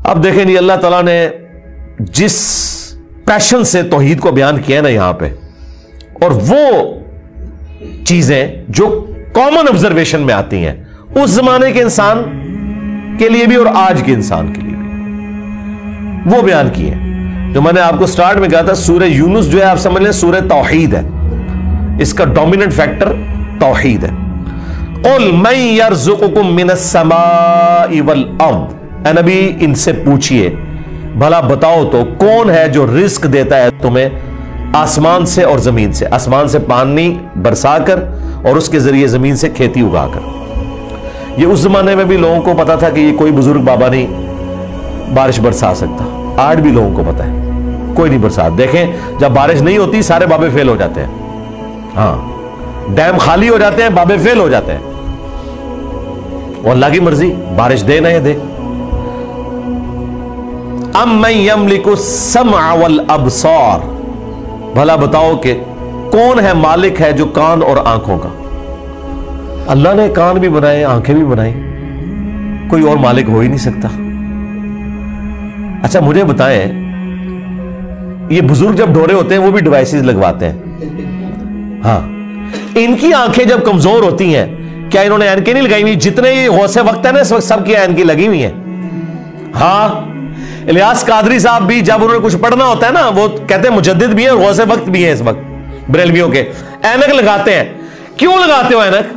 اب دیکھیں جی اللہ تعالیٰ نے جس پیشن سے توحید کو بیان کیا نا یہاں پہ، اور وہ چیزیں جو کامن آبزرویشن میں آتی ہیں اس زمانے کے انسان کے لیے بھی اور آج کے انسان کے لیے بھی، وہ بیان کی ہے۔ جو میں نے آپ کو سٹارٹ میں کہا تھا سورہ یونس جو ہے آپ سمجھ لیں سورہ توحید ہے، اس کا ڈومیننٹ فیکٹر توحید ہے۔ قل من یرزقکم من السماء والارض، اے نبی ان سے پوچھئے بھلا بتاؤ تو کون ہے جو رزق دیتا ہے تمہیں آسمان سے اور زمین سے، آسمان سے پانی برسا کر اور اس کے ذریعے زمین سے کھیتی اگا کر۔ یہ اس زمانے میں بھی لوگوں کو پتا تھا کہ یہ کوئی بزرگ بابا نہیں بارش برسا سکتا، آج بھی لوگوں کو پتا ہے کوئی نہیں برسا۔ دیکھیں جب بارش نہیں ہوتی سارے بابے فیل ہو جاتے ہیں، ہاں ڈیم خالی ہو جاتے ہیں، بابے فیل ہو جاتے ہیں، اور اللہ کی مرضی بارش دے نہ دے۔ امن یملک السمع والابصار، بھلا بتاؤ کہ کون ہے مالک ہے جو کان اور آنکھوں کا؟ اللہ نے کان بھی بنائے آنکھیں بھی بنائی، کوئی اور مالک ہو ہی نہیں سکتا۔ اچھا مجھے بتائیں یہ بزرگ جب ڈھورے ہوتے ہیں وہ بھی ڈیوائسز لگواتے ہیں، ہاں ان کی آنکھیں جب کمزور ہوتی ہیں کیا انہوں نے اینکیں نہیں لگائی ہوئی؟ جتنے یہ غوث وقت ہے نا اس وقت سب کی اینکیں لگی ہوئی ہیں۔ ہاں الیاس قادری صاحب بھی جب انہوں نے کچھ پڑھنا ہوتا ہے نا وہ کہتے ہیں مجدد بھی ہیں اور غوث وقت بھی ہیں اس وقت بریلویوں کے، اینک لگاتے ہیں۔ کیوں لگاتے ہو اینک؟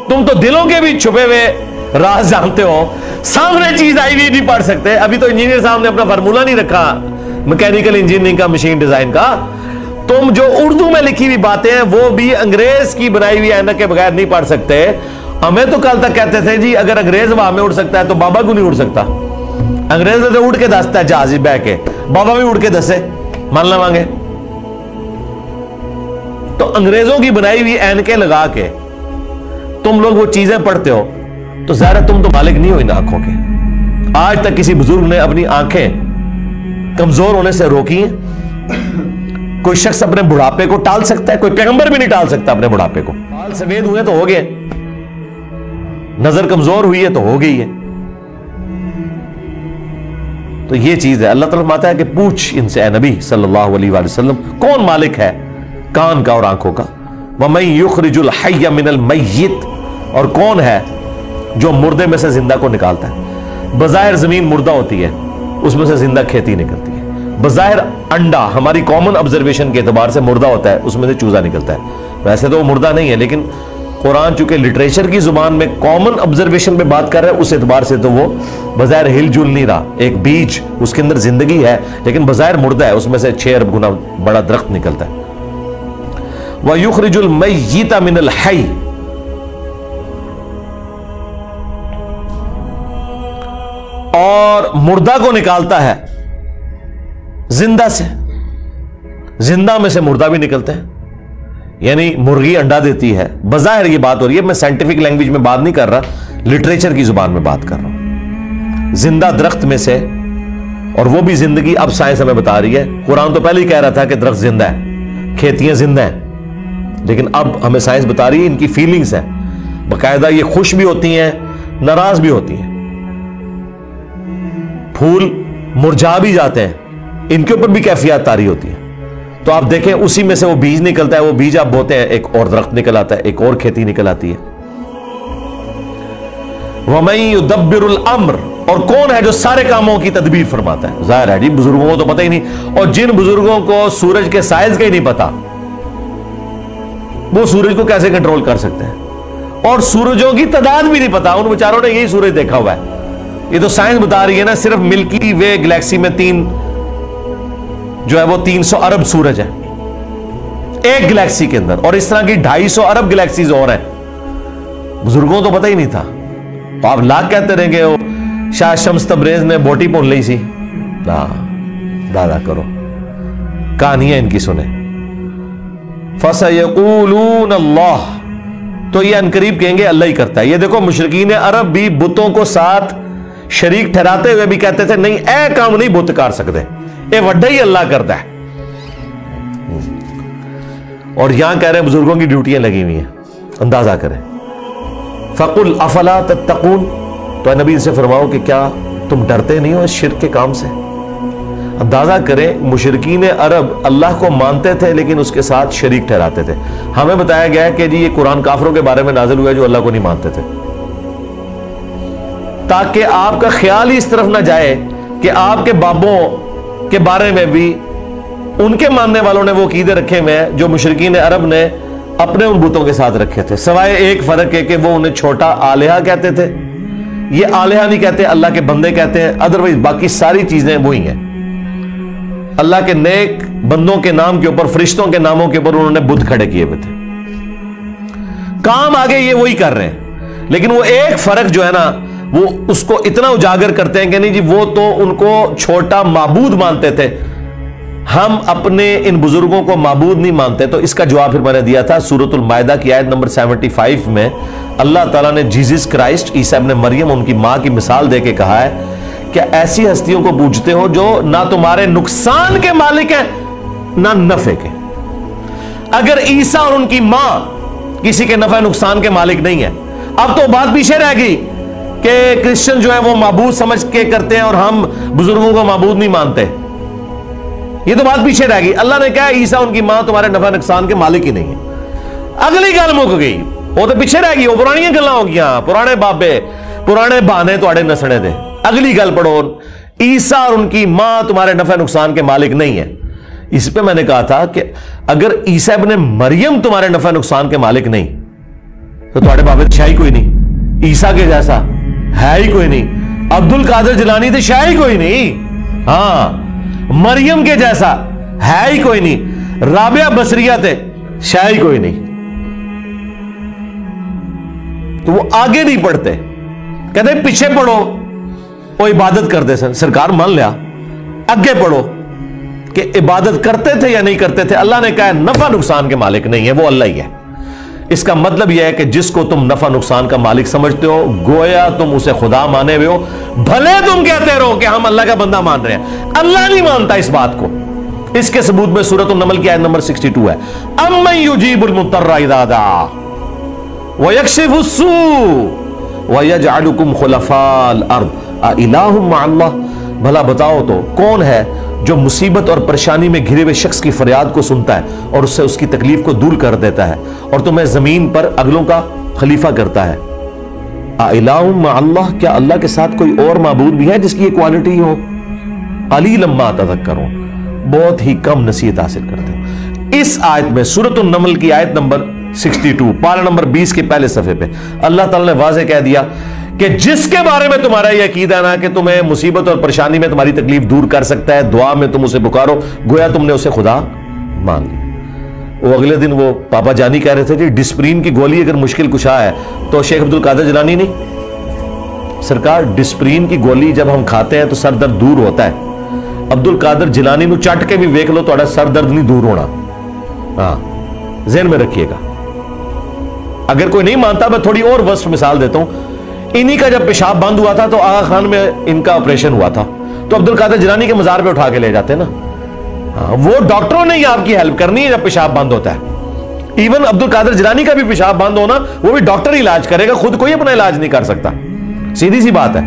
تم تو دلوں کے بھی چھپے ہوئے راز جانتے ہو، سامنے چیز آئی بھی نہیں پڑھ سکتے۔ ابھی تو انجینئر صاحب نے اپنا فارمولہ نہیں رکھا میکینیکل انجینئرنگ کا، مشین ڈیزائن کا۔ تم جو اردو میں لکھی ہوئی باتیں ہیں وہ بھی انگریز کی بنائی ہوئی اینک کے بغیر نہیں پڑھ سکتے۔ ہمیں تو کل تک کہتے تھے جی اگر انگریز وہاں میں اڑ سکتا ہے تو بابا کیوں نہیں اڑ سکتا؟ انگریز تو اڑ کے دستا ہے جہاز بہ کے، بابا بھی اڑ کے دسے، مان نہ مانگے۔ تو انگریزوں کی بنائی ہوئی اینکیں لگا کے تم لوگ وہ چیزیں پڑھتے ہو تو ظاہر ہے تم تو مالک نہیں ہو ان آنکھوں کے۔ آج تک کسی بزرگ نے اپنی آنکھیں کمزور ہونے سے روکی ہیں؟ کوئی شخص اپنے بڑھاپے کو ٹال سکتا ہے؟ کوئی پیغمبر بھی نہیں ٹال سکتا اپنے بڑھاپے کو۔ بال سفید ہوئے تو ہو گئے، نظر کمزور ہوئی ہے تو ہو گئی ہے۔ تو یہ چیز ہے، اللہ تعالیٰ فرماتا ہے کہ پوچھ ان سے اے نبی صلی اللہ علیہ وآلہ وسلم کون مالک ہے کان کا اور آنکھوں کا؟ وَمَن يُخْرِجُ الْحَيَّ مِنَ الْمَيِّتِ، اور کون ہے جو مردے میں سے زندہ کو نکالتا ہے؟ بظاہر زمین مردہ ہوتی ہے اس میں سے زندہ کھیتی نکلتی ہے، بظاہر انڈا ہماری کامن آبزرویشن کے اعتبار سے مردہ ہوتا ہے اس میں سے چوزا نکلتا ہے، ویسے تو وہ مردہ نہیں ہے لیکن قرآن چونکہ لٹریچر کی زبان میں کامن آبزرویشن پہ بات کر رہا ہے اس اعتبار سے تو وہ بظاہر ہل جل نہیں رہا، ایک بیج اس کے اندر زندگی ہے لیکن بظاہر مردہ ہے، اس میں سے 6 ارب گنا بڑا درخت نکلتا ہے۔ وَيُخْرِجُ الْمَيِّتَ مِنَ الْحَيِّ، اور مردہ کو نکالتا ہے زندہ سے، زندہ میں سے مردہ بھی نکلتے ہیں، یعنی مرغی انڈا دیتی ہے، بظاہر یہ بات ہو رہی ہے، میں سائنٹیفک لینگویج میں بات نہیں کر رہا، لٹریچر کی زبان میں بات کر رہا ہوں، زندہ درخت میں سے، اور وہ بھی زندگی اب سائنس ہمیں بتا رہی ہے، قرآن تو پہلے ہی کہہ رہا تھا کہ درخت زندہ ہے، کھیتیاں زندہ ہیں، لیکن اب ہمیں سائنس بتا رہی ہے ان کی فیلنگز ہیں، باقاعدہ یہ خوش بھی ہوتی ہیں ناراض بھی ہوتی ہیں، پھول مرجھا بھی جاتے ہیں، ان کے اوپر بھی کیفیات طاری ہوتی ہے۔ تو آپ دیکھیں اسی میں سے وہ بیج نکلتا ہے، وہ بیج آپ بوتے ہیں ایک اور درخت نکل آتا ہے، ایک اور کھیتی نکل آتی ہے۔ وَمَن يُدَبِّرُ الْأَمْرَ، اور کون ہے جو سارے کاموں کی تدبیر فرماتا ہے؟ ظاہر ہے جی بزرگوں کو تو پتہ ہی نہیں، اور جن بزرگوں کو سورج کے سائز کا ہی نہیں پتا وہ سورج کو کیسے کنٹرول کر سکتے ہیں، اور سورجوں کی تعداد بھی نہیں پتا، ان بیچاروں نے یہی سورج دیکھا ہوا ہے۔ یہ تو سائنس بتا رہی ہے نا صرف ملکی وے گلیکسی میں 3 جو ہے وہ 300 ارب سورج ہے ایک گلیکسی کے اندر، اور اس طرح کی 250 ارب گلیکسیز اور ہیں، بزرگوں تو پتہ ہی نہیں تھا۔ تو آپ لاکھ کہتے رہیں گے شاہ شمس تبریز نے بوٹی پون لی سی، دادا کرو کہانیاں ان کی سنیں۔ فَسَيَقُولُونَ اللَّهُ، تو یہ انقریب کہیں گے اللہ ہی کرتا ہے۔ یہ دیکھو مشرکین عرب بھی بتوں کو ساتھ شریک ٹھہراتے ہوئے بھی کہتے تھے نہیں اے کام نہیں بت کر سکتے، اے وڈا ہی اللہ کرتا ہے، اور یہاں کہہ رہے ہیں بزرگوں کی ڈیوٹیاں لگی ہوئی ہیں، اندازہ کریں۔ فَقُلْ أَفَلَا تَتَّقُونَ، تو اے نبی سے فرماؤ کہ کیا تم ڈرتے نہیں ہو اس شرک کے کام سے؟ اندازہ کریں مشرکین عرب اللہ کو مانتے تھے لیکن اس کے ساتھ شریک ٹھہراتے تھے. ہمیں بتایا گیا ہے کہ جی یہ قرآن کافروں کے بارے میں نازل ہوا ہے جو اللہ کو نہیں مانتے تھے، تاکہ آپ کا خیال ہی اس طرف نہ جائے کہ آپ کے بابوں کے بارے میں بھی ان کے ماننے والوں نے وہ عقیدے رکھے ہوئے ہیں جو مشرکین عرب نے اپنے ان بتوں کے ساتھ رکھے تھے، سوائے ایک فرق ہے کہ وہ انہیں چھوٹا آلیہ کہتے تھے. یہ آلیہ نہیں کہتے، اللہ کے بندے کہتے ہیں. ادروائز باقی ساری چیزیں وہی ہیں. اللہ کے نیک بندوں کے نام کے اوپر، فرشتوں کے ناموں کے اوپر انہوں نے بت کھڑے کیے ہوئے تھے. کام آگے یہ وہی کر رہے ہیں، لیکن وہ ایک فرق جو ہے نا وہ اس کو اتنا اجاگر کرتے ہیں کہ نہیں جی وہ تو ان کو چھوٹا معبود مانتے تھے، ہم اپنے ان بزرگوں کو معبود نہیں مانتے. تو اس کا جواب پھر میں نے دیا تھا سورۃ المائدہ کی آیت نمبر 75 میں. اللہ تعالیٰ نے جیزس کرائسٹ عیسیٰ ابن مریم ان کی ماں کی مثال دے کے کہا ہے کہ ایسی ہستیوں کو پوجتے ہو جو نہ تمہارے نقصان کے مالک ہیں نہ نفع کے. اگر عیسیٰ اور ان کی ماں کسی کے نفع نقصان کے مالک نہیں ہے، اب تو بات پیچھے رہ گئی کہ کرسچن جو ہے وہ معبود سمجھ کے کرتے ہیں اور ہم بزرگوں کو معبود نہیں مانتے. یہ تو بات پیچھے رہ گئی. اللہ نے کہا عیسیٰ ان کی ماں تمہارے نفع نقصان کے مالک ہی نہیں ہے. اگلی گل مک گئی، وہ تو پیچھے رہ گئی، وہ پرانی گلاں ہو گیا، پرانے بابے پرانے بہانے تواڈے نسنے دے. اگلی گل پڑھو، عیسیٰ اور ان کی ماں تمہارے نفع نقصان کے مالک نہیں ہے. اس پہ میں نے کہا تھا کہ اگر عیسیٰ ابن مریم تمہارے نفع نقصان کے مالک نہیں تو تمہارے بابے تو شاہی کوئی نہیں، عیسیٰ کے جیسا ہے ہی کوئی نہیں، عبد القادر جیلانی تو شاہی کوئی نہیں، ہاں مریم کے جیسا ہے ہی کوئی نہیں، رابعہ بصریہ تے شاہی کوئی نہیں. تو وہ آگے نہیں پڑھتے، کہتے پیچھے پڑھو، وہ عبادت کرتے سن. سرکار مان لیا، اگے پڑھو کہ عبادت کرتے تھے یا نہیں کرتے تھے. اللہ نے کہا نفع نقصان کے مالک نہیں ہے، وہ اللہ ہی ہے. اس کا مطلب یہ ہے کہ جس کو تم نفع نقصان کا مالک سمجھتے ہو گویا تم اسے خدا مانے ہوئے ہو، بھلے تم کہتے رہو کہ ہم اللہ کا بندہ مان رہے ہیں، اللہ نہیں مانتا اس بات کو. اس کے ثبوت میں سورۃ النمل کی آیت نمبر 62 ہے. امن یجیب المضطر اذا دعا ویکشف السوء ویجعلکم خلفاء الارض االہ مع اللہ. بھلا بتاؤ تو کون ہے جو مصیبت اور پریشانی میں گھرے ہوئے شخص کی فریاد کو سنتا ہے اور اس سے اس کی تکلیف کو دور کر دیتا ہے اور تمہیں زمین پر اگلوں کا خلیفہ کرتا ہے. االہ مع اللہ، کیا اللہ کے ساتھ کوئی اور معبود بھی ہے جس کی یہ کوالٹی ہو؟ قلیلا ما تذکرون، بہت ہی کم نصیحت حاصل کرتے ہو. اس آیت میں سورۃ النمل کی آیت نمبر 62 پارہ نمبر 20 کے پہلے صفحے پہ اللہ تعالیٰ نے واضح کہہ دیا کہ جس کے بارے میں تمہارا یہ عقیدہ ہے نا کہ تمہیں مصیبت اور پریشانی میں تمہاری تکلیف دور کر سکتا ہے، دعا میں تم اسے پکارو گویا تم نے اسے خدا مان لی. وہ اگلے دن وہ پاپا جانی کہہ رہے تھے کہ ڈسپرین کی گولی اگر مشکل کشا ہے تو شیخ عبد القادر جیلانی نہیں. سرکار ڈسپرین کی گولی جب ہم کھاتے ہیں تو سر درد دور ہوتا ہے. عبد القادر جیلانی نو چٹ کے بھی ویکھ لو تہاڈا سر درد نہیں دور ہونا. ہاں ذہن میں رکھیے گا. اگر کوئی نہیں مانتا میں تھوڑی اور ورسٹ مثال دیتا ہوں. انہی کا جب پیشاب بند ہوا تھا تو آغا خان میں ان کا آپریشن ہوا تھا تو عبد القادر جیلانی کے مزار پہ اٹھا کے لے جاتے نا. وہ ڈاکٹروں نے ہی آپ کی ہیلپ کرنی ہے جب پیشاب بند ہوتا ہے. ایون عبد القادر جیلانی کا بھی پیشاب بند ہونا وہ بھی ڈاکٹر علاج کرے گا، خود کوئی اپنا علاج نہیں کر سکتا. سیدھی سی بات ہے.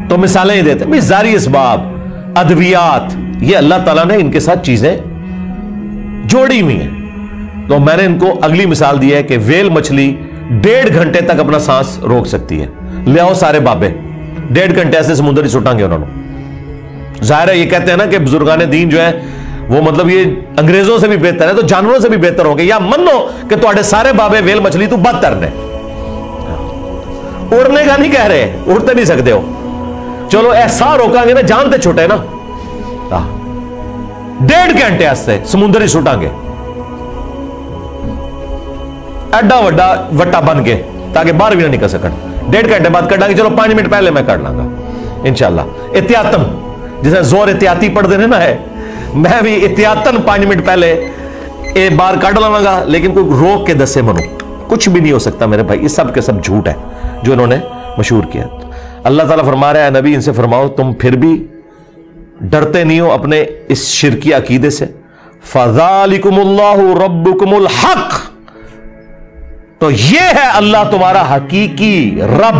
تو مثالیں ہی دیتے ہیں ظاہری اسباب، ادویات، یہ اللہ تعالیٰ نے ان کے ساتھ چیزیں جوڑی ہوئی ہیں. تو میں نے ان کو اگلی مثال دی ہے کہ ویل مچھلی 1.5 گھنٹے تک اپنا سانس روک سکتی ہے. لے آؤ سارے بابے 1.5 گھنٹے ایسے سمندر ہی سٹیں گے انہوں نے. ظاہر ہے یہ کہتے ہیں نا کہ بزرگان دین جو ہے وہ مطلب یہ انگریزوں سے بھی بہتر ہے تو جانوروں سے بھی بہتر ہوں گے، یا منو کہ تواڈے سارے بابے ویل مچھلی تو بدتر نے. اڑنے کا نہیں کہہ رہے، اڑتے نہیں سکتے ہو، چلو ایسا روکا گے نا، جانتے چھوٹے نا. 1.5 گھنٹے ایسے سمندر ہی سٹیں گے ایڈا وڈا وٹا بن کے تاکہ باہر بھی نہ نکل سکن. 1.5 گھنٹے بعد کٹا گے، چلو 5 منٹ پہلے میں کر لاں گا انشاءاللہ. احتیاطن جسے زور احتیاطی پڑھ دینے نا ہے، میں بھی احتیاطن 5 منٹ پہلے ایک بار کٹ لاں گا، لیکن کوئی روک کے دسے منو کچھ بھی نہیں ہو سکتا میرے بھائی. یہ سب کے سب جھوٹ ہے جو انہوں نے مشہور کیا. اللہ تعالیٰ فرما رہا ہے نبی ان سے فرماؤ تم پھر بھی ڈرتے نہیں ہو اپنے اس شرکی عقیدے سے. فَذَلِكُمُ اللَّهُ رَبُّكُمُ الْحَقِّ، تو یہ ہے اللہ تمہارا حقیقی رب.